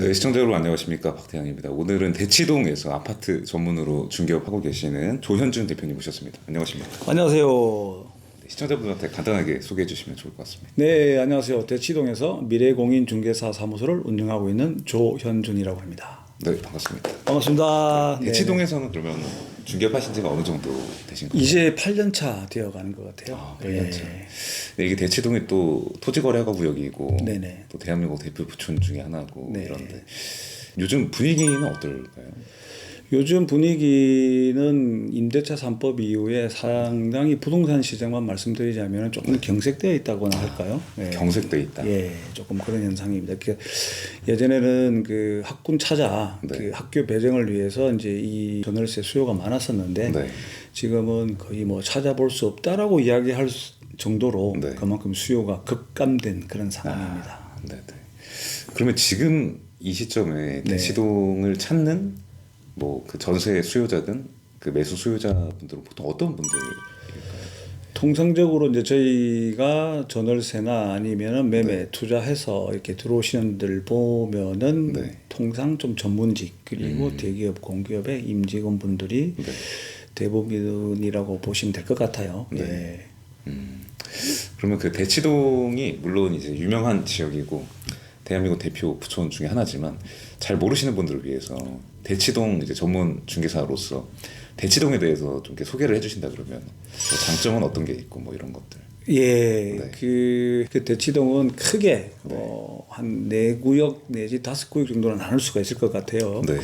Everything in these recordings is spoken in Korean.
네, 시청자 여러분 안녕하십니까, 박태양입니다. 오늘은 대치동에서 아파트 전문으로 중개업하고 계시는 조현준 대표님 모셨습니다. 안녕하십니까? 안녕하세요. 네, 시청자분한테 간단하게 소개해 주시면 좋을 것 같습니다. 네, 안녕하세요. 대치동에서 미래공인중개사 사무소를 운영하고 있는 조현준이라고 합니다. 네, 반갑습니다. 반갑습니다. 대치동에서는 그러면 중개업하신 지가 어느 정도 되신 건가요? 이제 8년 차 되어가는 것 같아요. 아, 8년 차. 네, 이게 대치동이 또 토지거래허가 구역이고 네네. 또 대한민국 대표 부촌 중에 하나고 네. 이런데 요즘 분위기는 어떨까요? 요즘 분위기는 임대차 3법 이후에 상당히 부동산 시장만 말씀드리자면 조금 경색되어 있다고나 할까요? 네. 경색돼 있다. 예, 조금 그런 현상입니다. 예전에는 그 학군 차자, 네. 그 학교 배정을 위해서 이제 이 전월세 수요가 많았었는데 네. 지금은 거의 뭐 찾아볼 수 없다라고 이야기할 정도로 네. 그만큼 수요가 급감된 그런 상황입니다. 네, 네. 그러면 지금 이 시점에 대치동을 찾는 뭐 그 전세 수요자든 그 매수 수요자분들은 보통 어떤 분들일까요? 통상적으로 이제 저희가 전월세나 아니면은 매매 투자해서 이렇게 들어오시는 들 보면은 네. 통상 좀 전문직 그리고 대기업 공기업의 임직원분들이 네. 대부분이라고 보시면 될 것 같아요. 네. 예. 그러면 그 대치동이 물론 이제 유명한 지역이고 대한민국 대표 부촌 중에 하나지만 잘 모르시는 분들을 위해서 대치동 이제 전문 중개사로서 대치동에 대해서 좀 이렇게 소개를 해주신다 그러면 뭐 장점은 어떤 게 있고 뭐 이런 것들. 예, 네. 그 대치동은 크게 한 4구역 내지 5구역 정도는 나눌 수가 있을 것 같아요. 네.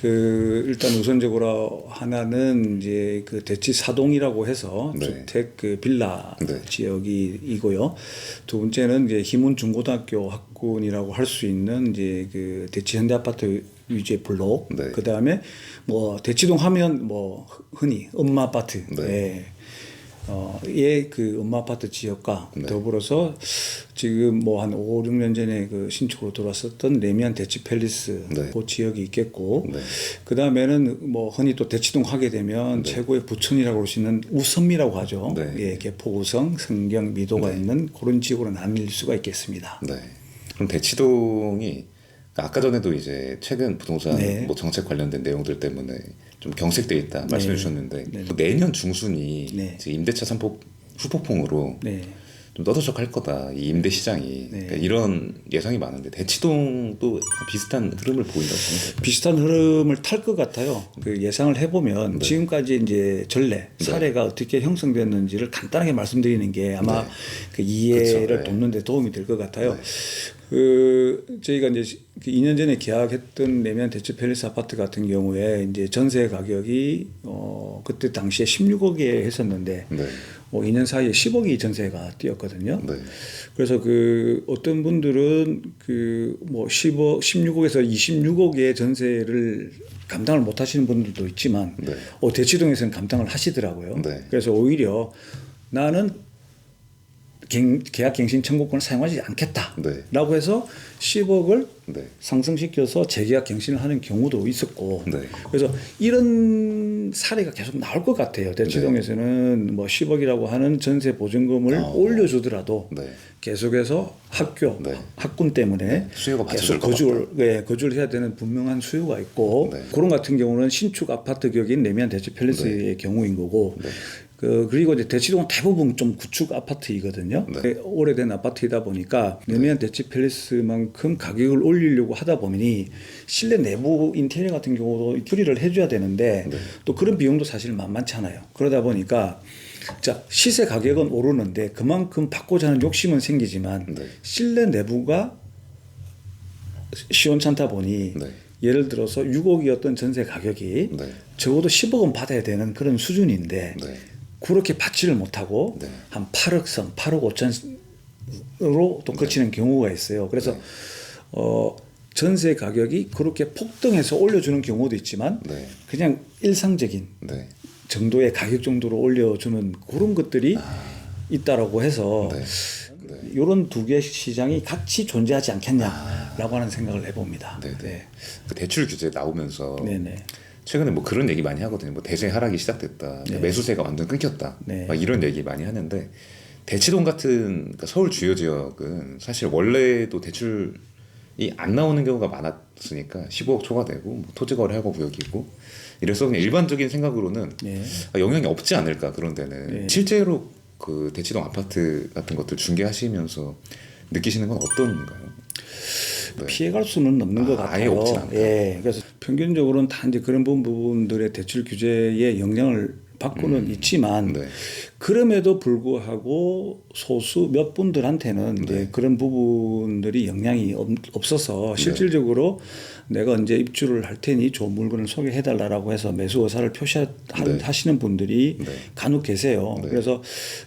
그 일단 우선적으로 하나는 이제 그 대치 사동이라고 해서 네. 주택 그 빌라 네. 지역이고요. 두 번째는 이제 희문 중고등학교 학군이라고 할 수 있는 이제 그 대치 현대아파트 위주의 블록. 네. 그 다음에 뭐 대치동 하면 뭐 흔히 엄마 아파트. 네. 예. 예, 그 엄마 아파트 지역과 네. 더불어서 지금 뭐 한 5, 6년 전에 그 신축으로 들어왔었던 레미안 대치 팰리스 네. 그 지역이 있겠고 네. 그 다음에는 뭐 흔히 또 대치동 하게 되면 최고의 부촌이라고 할 수 있는 우성미라고 하죠. 네. 예, 개포 우성, 성경, 미도가 네. 있는 그런 지역으로 나뉠 수가 있겠습니다. 네. 그럼 대치동이 아까 전에도 이제 최근 부동산 네. 뭐 정책 관련된 내용들 때문에 좀 경색돼 있다 말씀해 주셨는데 네. 내년 중순이 네. 이제 임대차 3법 후폭풍으로 네. 좀 떠들썩할 거다 이 임대 시장이. 그러니까 이런 예상이 많은데 대치동도 비슷한 흐름을 보인다고 보면 비슷한 흐름을 탈 것 같아요. 그 예상을 해보면 지금까지 이제 전례 사례가 어떻게 형성됐는지를 간단하게 말씀드리는 게 아마 그 이해를 그렇죠. 돕는 데 도움이 될 것 같아요. 그 저희가 이제 그 2년 전에 계약했던 레미안 대치 팰리스 아파트 같은 경우에 이제 전세 가격이 그때 당시에 16억에 했었는데 네. 2년 사이에 10억이 전세가 뛰었거든요. 네. 그래서 그 어떤 분들은 그 뭐 10억, 16억에서 26억의 전세를 감당을 못 하시는 분들도 있지만 대치동에서는 감당을 하시더라고요. 네. 그래서 오히려 나는 계약 갱신 청구권을 사용하지 않겠다라고 해서 10억을 네. 상승시켜서 재계약 갱신을 하는 경우도 있었고 네. 그래서 이런 사례가 계속 나올 것 같아요. 대치동에서는 뭐 10억이라고 하는 전세 보증금을 올려주더라도 계속해서 학교, 학군 때문에 수요가 계속 받쳐줄 거주를 해야 되는 분명한 수요가 있고 그런 같은 경우는 신축 아파트 격인 레미안 대치 팰리스의 경우인 거고 그리고 이제 대치동은 대부분 좀 구축 아파트이거든요. 오래된 아파트이다 보니까 레미안 대치 팰리스만큼 가격을 올리려고 하다 보니 실내 내부 인테리어 같은 경우도 수리를 해줘야 되는데 또 그런 비용도 사실 만만치 않아요. 그러다 보니까 자 시세 가격은 오르는데 그만큼 받고자 하는 욕심은 생기지만 실내 내부가 시원찮다 보니 예를 들어서 6억이었던 전세 가격이 적어도 10억은 받아야 되는 그런 수준인데 그렇게 받지를 못하고 한 8억 선, 8억 5천으로 또 그치는 경우가 있어요. 그래서 전세 가격이 그렇게 폭등해서 올려주는 경우도 있지만 그냥 일상적인 정도의 가격 정도로 올려주는 그런 것들이 있다라고 해서 이런 두 개의 시장이 같이 존재하지 않겠냐라고 하는 생각을 해봅니다. 그 대출 규제 나오면서 네네. 최근에 뭐 그런 얘기 많이 하거든요. 뭐 대세 하락이 시작됐다, 매수세가 완전 끊겼다, 막 이런 얘기 많이 하는데 대치동 같은 그러니까 서울 주요 지역은 사실 원래도 대출 안 나오는 경우가 많았으니까 15억 초과되고 뭐 토지 거래하고 구역이고 이래서 그냥 일반적인 생각으로는 영향이 없지 않을까 그런 데는 실제로 그 대치동 아파트 같은 것들 중개하시면서 느끼시는 건 어떤가요? 네. 피해갈 수는 없는 것 같아요. 아예 없진 않다. 예, 그래서 평균적으로는 다 이제 그런 부분들의 대출 규제에 영향을 받고는 있지만 그럼에도 불구하고 소수 몇 분들한테는 이제 그런 부분들이 영향이 없어서 실질적으로 내가 언제 입주를 할 테니 좋은 물건을 소개해달라고 해서 매수 의사를 표시하시는 분들이 간혹 계세요. 그래서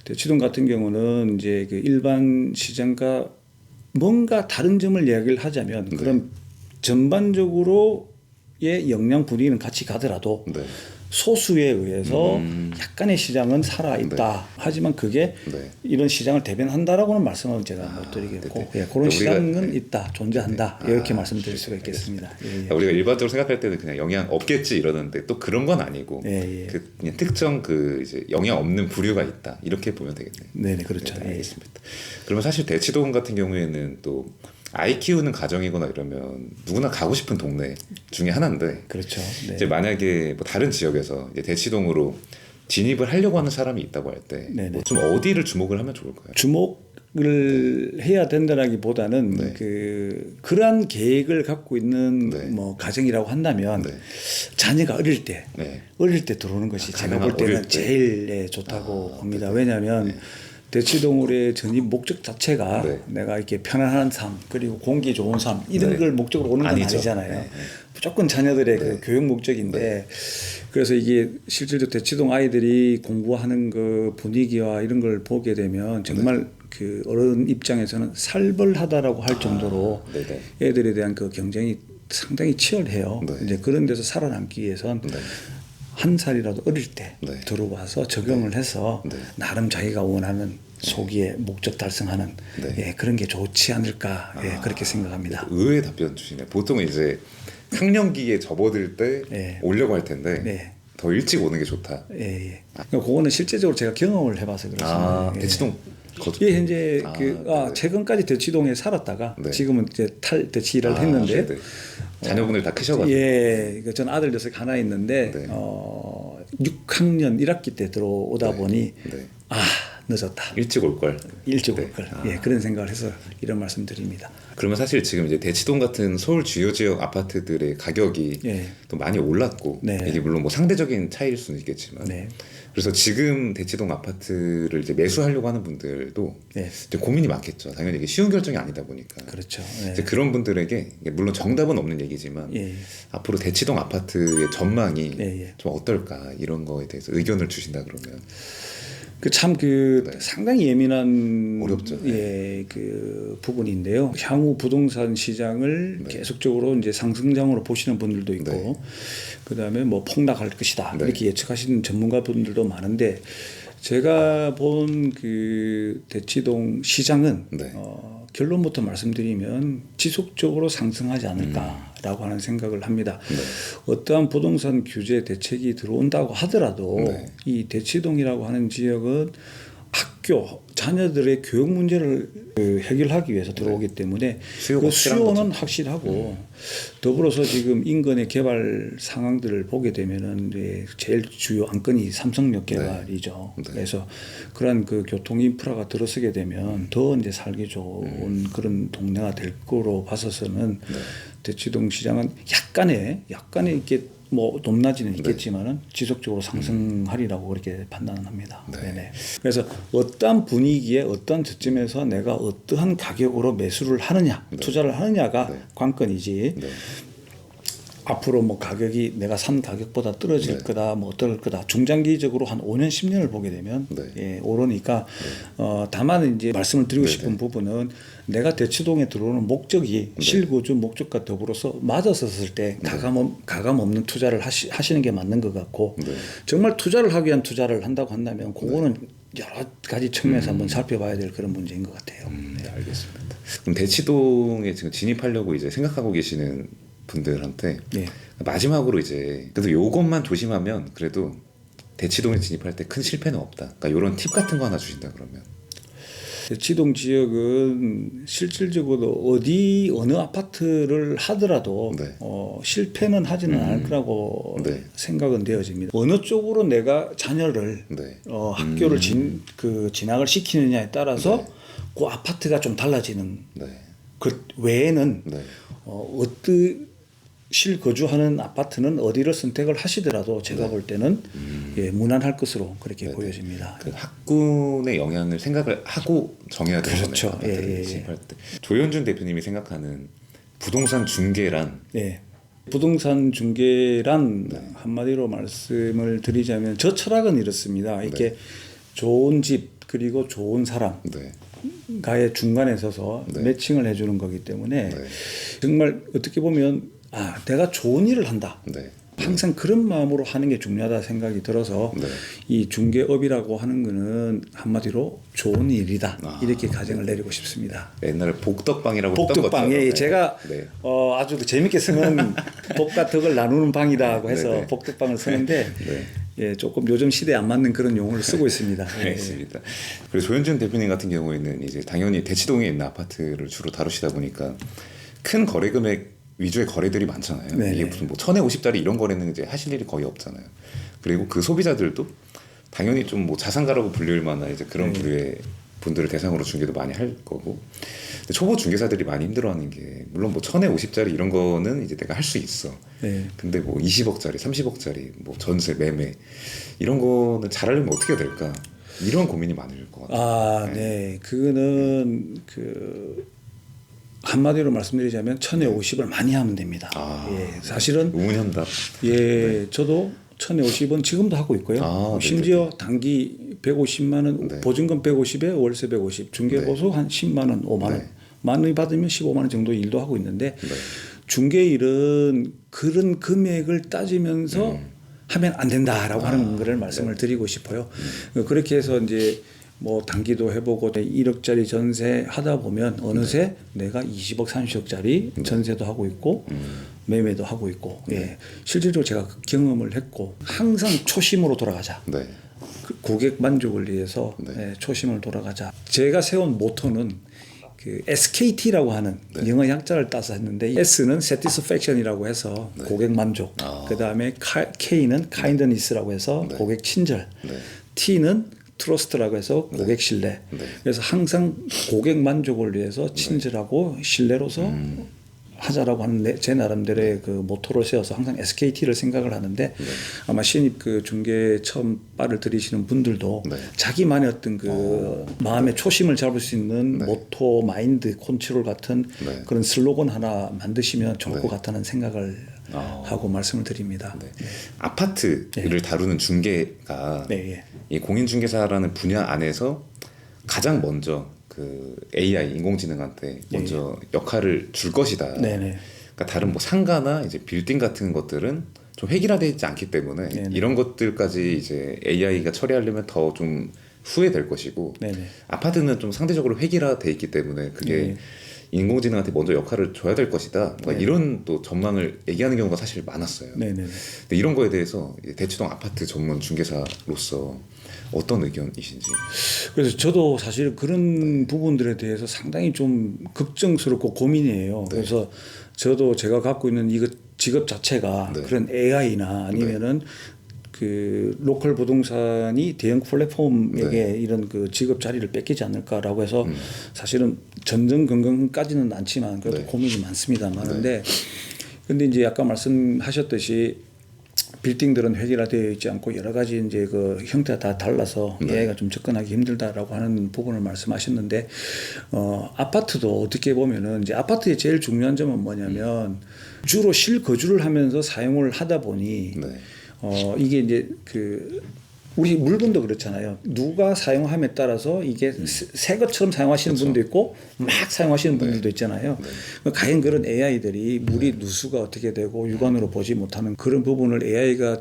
대치동 같은 경우는 이제 그 일반 시장과 뭔가 다른 점을 이야기를 하자면 그럼 전반적으로의 영향 분위기는 같이 가더라도 소수에 의해서 약간의 시장은 살아있다. 하지만 그게 이런 시장을 대변한다라고는 말씀을 제가 못 드리겠고 그런 시장은 있다. 존재한다. 이렇게 말씀드릴 수가 있겠습니다. 우리가 일반적으로 생각할 때는 그냥 영향 없겠지 이러는데 또 그런 건 아니고 그냥 특정 그 이제 영향 없는 부류가 있다. 이렇게 보면 되겠네요. 네, 그렇죠. 알겠습니다. 그러면 사실 대치동 같은 경우에는 또 아이 키우는 가정이거나 이러면 누구나 가고 싶은 동네 중에 하나인데 그렇죠. 이제 만약에 뭐 다른 지역에서 이제 대치동으로 진입을 하려고 하는 사람이 있다고 할 때 좀 어디를 주목을 하면 좋을까요? 주목을 해야 된다라기보다는 그러한 계획을 갖고 있는 뭐 가정이라고 한다면 자녀가 어릴 때 들어오는 것이 제가 볼 때는 제일 좋다고 봅니다. 왜냐하면 대치동으로의 전입 목적 자체가 내가 이렇게 편안한 삶 그리고 공기 좋은 삶 이런 걸 목적으로 오는 건 아니잖아요. 무조건 자녀들의 그 교육 목적인데 그래서 이게 실제로 대치동 아이들이 공부하는 그 분위기와 이런 걸 보게 되면 정말 그 어른 입장에서는 살벌하다라고 할 정도로 애들에 대한 그 경쟁이 상당히 치열해요. 이제 그런 데서 살아남기 위해선 한 살이라도 어릴 때 들어와서 적용을 해서 나름 자기가 원하는 소기의 목적 달성하는 그런 게 좋지 않을까 그렇게 생각합니다. 의외의 답변 주시네. 보통 이제 학령기에 접어들 때 오려고 할 텐데 더 일찍 오는 게 좋다. 그거는 실제적으로 제가 경험을 해봐서 그렇습니다. 대치동 현재 최근까지 대치동에 살았다가 지금은 이제 대치를 했는데 자녀분들 다 크셔가지고 전 아들 녀석 하나 있는데 6학년 1학기 때 들어오다 보니 늦었다. 일찍 올 걸. 그런 생각을 해서 이런 말씀드립니다. 그러면 사실 지금 이제 대치동 같은 서울 주요 지역 아파트들의 가격이 또 많이 올랐고 이게 물론 뭐 상대적인 차이일 수는 있겠지만 그래서 지금 대치동 아파트를 이제 매수하려고 하는 분들도 이제 고민이 많겠죠. 당연히 이게 쉬운 결정이 아니다 보니까. 그렇죠. 이제 그런 분들에게 물론 정답은 없는 얘기지만 앞으로 대치동 아파트의 전망이 좀 어떨까 이런 거에 대해서 의견을 주신다 그러면. 상당히 예민한 어렵죠. 그 부분인데요. 향후 부동산 시장을 계속적으로 이제 상승장으로 보시는 분들도 있고, 그다음에 뭐 폭락할 것이다 이렇게 예측하시는 전문가분들도 많은데, 제가 본 그 대치동 시장은 결론부터 말씀드리면 지속적으로 상승하지 않을까라고 하는 생각을 합니다. 어떠한 부동산 규제 대책이 들어온다고 하더라도 이 대치동이라고 하는 지역은 학교 자녀들의 교육 문제를 해결하기 위해서 들어오기 때문에 그 수요는 확실하고 더불어서 지금 인근의 개발 상황들을 보게 되면은 제일 주요 안건이 삼성역 개발이죠. 그래서 그러한 그 교통 인프라가 들어서게 되면 더 이제 살기 좋은 그런 동네가 될 거로 봐서서는 대치동 시장은 약간의 이렇게 뭐 높낮이는 있겠지만은 지속적으로 상승하리라고 그렇게 판단을 합니다. 그래서 어떠한 분위기에 어떠한 저점에서 내가 어떠한 가격으로 매수를 하느냐, 투자를 하느냐가 관건이지. 앞으로 뭐 가격이 내가 산 가격보다 떨어질 거다, 뭐 어떨 거다. 중장기적으로 한 5년, 10년을 보게 되면 오르니까 다만 이제 말씀을 드리고 싶은 부분은 내가 대치동에 들어오는 목적이 실거주 목적과 더불어서 맞아섰을 때 가감 없는 투자를 하시는 게 맞는 것 같고 정말 투자를 하기 위한 투자를 한다고 한다면 그거는 여러 가지 측면에서 한번 살펴봐야 될 그런 문제인 것 같아요. 알겠습니다. 그럼 대치동에 지금 진입하려고 이제 생각하고 계시는 분들한테 마지막으로 이제 그래도 요것만 조심하면 그래도 대치동에 진입할 때 큰 실패는 없다. 그러니까 이런 팁 같은 거 하나 주신다 그러면. 대치동 지역은 실질적으로 어느 아파트를 하더라도 네. 실패는 하지는 않을 거라고 네. 생각은 되어집니다. 어느 쪽으로 내가 자녀를 네. 학교를 진학을 시키느냐에 따라서 네. 그 아파트가 좀 달라지는 네. 그 외에는 네. 실거주하는 아파트는 어디를 선택을 하시더라도 제가 볼 때는 예, 무난할 것으로 그렇게 보여집니다. 그 학군의 영향을 생각을 하고 정해야 되는 그렇죠. 거네요. 예, 예. 진입할 때. 조현준 대표님이 생각하는 부동산 중개란 네. 부동산 중개란 한마디로 말씀을 드리자면 저 철학은 이렇습니다. 이렇게 좋은 집 그리고 좋은 사람 네. 가의 중간에 서서 네. 매칭을 해주는 거기 때문에 네. 정말 어떻게 보면 내가 좋은 일을 한다. 네. 항상 그런 마음으로 하는 게 중요하다 생각이 들어서 네. 이 중개업이라고 하는 거는 한마디로 좋은 일이다. 이렇게 가정을 내리고 싶습니다. 옛날에 복덕방이라고 복덕방, 예, 제가 네. 아주 재밌게 쓰는 복과 덕을 나누는 방이다고 해서 네, 네. 복덕방을 쓰는데 네. 예, 조금 요즘 시대에 안 맞는 그런 용어를 쓰고 있습니다. 알겠습니다. 그리고 조현준 대표님 같은 경우에는 이제 당연히 대치동에 있는 아파트를 주로 다루시다 보니까 큰 거래 금액 위주의 거래들이 많잖아요. 네네. 이게 무슨 뭐 1,050짜리 이런 거래는 이제 하실 일이 거의 없잖아요. 그리고 그 소비자들도 당연히 좀 뭐 자산가라고 불릴 만한 이제 그런 부류의 분들을 대상으로 중개도 많이 할 거고. 근데 초보 중개사들이 많이 힘들어하는 게 물론 뭐 1,050짜리 이런 거는 이제 내가 할 수 있어. 네. 근데 뭐 20억짜리, 30억짜리 뭐 전세, 매매 이런 거는 잘하려면 어떻게 해야 될까? 이런 고민이 많을 것 같아요. 네. 그거는 한마디로 말씀드리자면 1,050을 많이 하면 됩니다. 예, 사실은 우문현답. 예, 저도 1,050은 지금도 하고 있고요. 심지어 단기 150만 원, 보증금 150에 월세 150, 중개보수 한 10만 원, 5만 원, 만 원이 받으면 15만 원 정도 일도 하고 있는데 중개일은 그런 금액을 따지면서 하면 안 된다라고 하는 거를 말씀을 드리고 싶어요. 그렇게 해서 이제 뭐 단기도 해보고 1억짜리 전세 하다 보면 어느새 내가 20억, 30억짜리 전세도 하고 있고 매매도 하고 있고 예. 실질적으로 제가 경험을 했고 항상 초심으로 돌아가자. 네. 고객 만족을 위해서 예, 초심을 돌아가자. 제가 세운 모토는 그 SKT라고 하는 영어 약자를 따서 했는데 S는 satisfaction이라고 해서 고객 만족, 그 다음에 K는 kindness라고 해서 고객 친절, T는 트러스트라고 해서 고객 신뢰. 그래서 항상 고객 만족을 위해서 친절하고 신뢰로서 하자라고 하는 제 나름대로의 그 모토를 세워서 항상 SKT를 생각을 하는데 아마 신입 그 중개 처음 발을 들이시는 분들도 자기만의 어떤 그 마음의 초심을 잡을 수 있는 모토, 마인드, 컨트롤 같은 그런 슬로건 하나 만드시면 좋을 것 같다는 생각을 하고 말씀을 드립니다. 아파트를 다루는 중개가 이 공인중개사라는 분야 안에서 가장 먼저 그 AI 인공지능한테 먼저 역할을 줄 것이다. 그러니까 다른 뭐 상가나 이제 빌딩 같은 것들은 좀 획일화되지 않기 때문에 이런 것들까지 이제 AI가 처리하려면 더 좀 후회될 것이고 아파트는 좀 상대적으로 획일화돼 있기 때문에 그게 인공지능한테 먼저 역할을 줘야 될 것이다. 이런 또 전망을 얘기하는 경우가 사실 많았어요. 근데 이런 거에 대해서 대치동 아파트 전문 중개사로서 어떤 의견이신지? 그래서 저도 사실 그런 부분들에 대해서 상당히 좀 걱정스럽고 고민이에요. 그래서 저도 제가 갖고 있는 이거 직업 자체가 그런 AI나 아니면은 그 로컬 부동산이 대형 플랫폼에게 이런 그 직업 자리를 뺏기지 않을까라고 해서 사실은 전전긍긍까지는 않지만 그래도 고민이 많습니다. 많은데 근데 이제 아까 말씀하셨듯이 빌딩들은 획일화되어 있지 않고 여러 가지 이제 그 형태가 다 달라서 AI가 좀 접근하기 힘들다라고 하는 부분을 말씀하셨는데 아파트도 어떻게 보면은 이제 아파트의 제일 중요한 점은 뭐냐면 주로 실거주를 하면서 사용을 하다 보니 이게 이제 그 우리 물건도 그렇잖아요. 누가 사용함에 따라서 이게 새 것처럼 사용하시는 분도 있고 막 사용하시는 분들도 있잖아요. 과연 그런 AI들이 물이 누수가 어떻게 되고 육안으로 보지 못하는 그런 부분을 AI가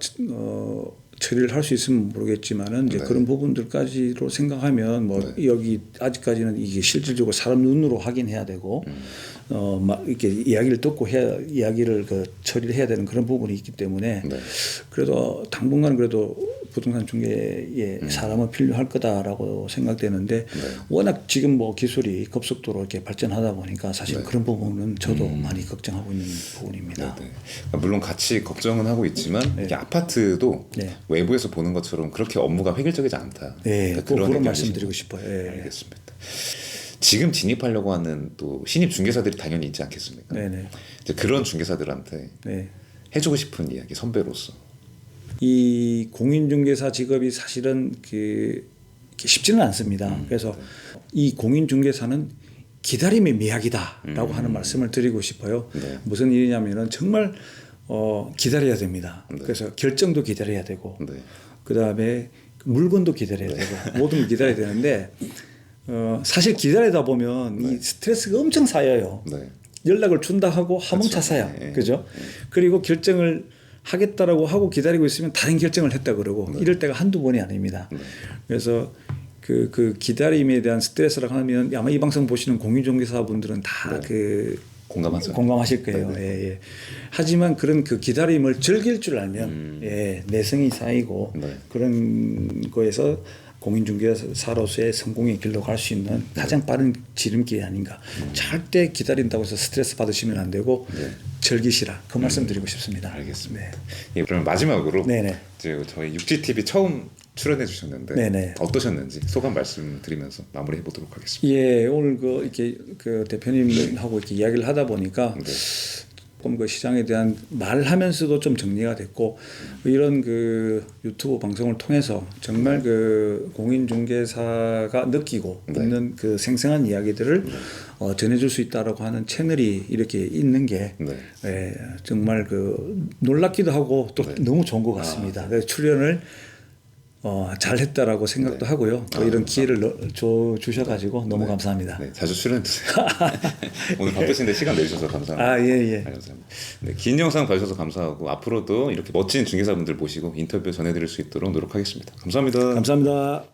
처리를 할 수 있으면 모르겠지만은 이제 그런 부분들까지로 생각하면 뭐 여기 아직까지는 이게 실질적으로 사람 눈으로 확인해야 되고 막 이렇게 이야기를 듣고 이야기를 그 처리를 해야 되는 그런 부분이 있기 때문에 그래도 당분간은 그래도 부동산 중개에 사람은 필요할 거다라고 생각되는데 워낙 지금 뭐 기술이 급속도로 이렇게 발전하다 보니까 사실 그런 부분은 저도 많이 걱정하고 있는 부분입니다. 물론 같이 걱정은 하고 있지만 이게 아파트도 외부에서 보는 것처럼 그렇게 업무가 획일적이지 않다. 네, 그런 말씀드리고 싶어요. 알겠습니다. 지금 진입하려고 하는 또 신입 중개사들이 당연히 있지 않겠습니까? 네네. 이제 그런 중개사들한테 해주고 싶은 이야기 선배로서. 이 공인중개사 직업이 사실은 그 쉽지는 않습니다. 그래서 이 공인중개사는 기다림의 미학이다라고 하는 말씀을 드리고 싶어요. 무슨 일이냐면은 정말 기다려야 됩니다. 그래서 결정도 기다려야 되고, 그 다음에 물건도 기다려야 되고, 모든 걸 기다려야 되는데. 사실 기다리다 보면 이 스트레스가 엄청 쌓여요. 연락을 준다 하고 화멍차사야. 그죠? 그리고 결정을 하겠다라고 하고 기다리고 있으면 다른 결정을 했다 그러고 이럴 때가 한두 번이 아닙니다. 그래서 그 기다림에 대한 스트레스라고 하면 아마 이 방송 보시는 공인중개사분들은 다 공감하실 거예요. 예. 하지만 그런 그 기다림을 즐길 줄 알면 내성이 쌓이고 그런 거에서 공인중개사로서의 성공의 길로 갈 수 있는 가장 빠른 지름길이 아닌가. 절대 기다린다고 해서 스트레스 받으시면 안 되고 즐기시라. 그 말씀 드리고 싶습니다. 알겠습니다. 그러면 마지막으로 이제 저희 육지TV 처음 출연해 주셨는데 어떠셨는지 소감 말씀드리면서 마무리해 보도록 하겠습니다. 예, 오늘 이렇게 대표님하고 이렇게 이야기를 하다 보니까 조금 그 시장에 대한 말하면서도 좀 정리가 됐고 이런 그 유튜브 방송을 통해서 정말 그 공인중개사가 느끼고 있는 그 생생한 이야기들을 전해줄 수 있다라고 하는 채널이 이렇게 있는 게 정말 그 놀랍기도 하고 또 너무 좋은 것 같습니다. 그래서 출연을 잘했다라고 생각도 하고요. 또 이런 기회를 주셔가지고 너무 감사합니다. 자주 출연해주세요. 오늘 바쁘신데 시간 내주셔서 감사합니다. 예. 감사합니다. 긴 영상 봐주셔서 감사하고 앞으로도 이렇게 멋진 중개사분들 모시고 인터뷰 전해드릴 수 있도록 노력하겠습니다. 감사합니다. 감사합니다.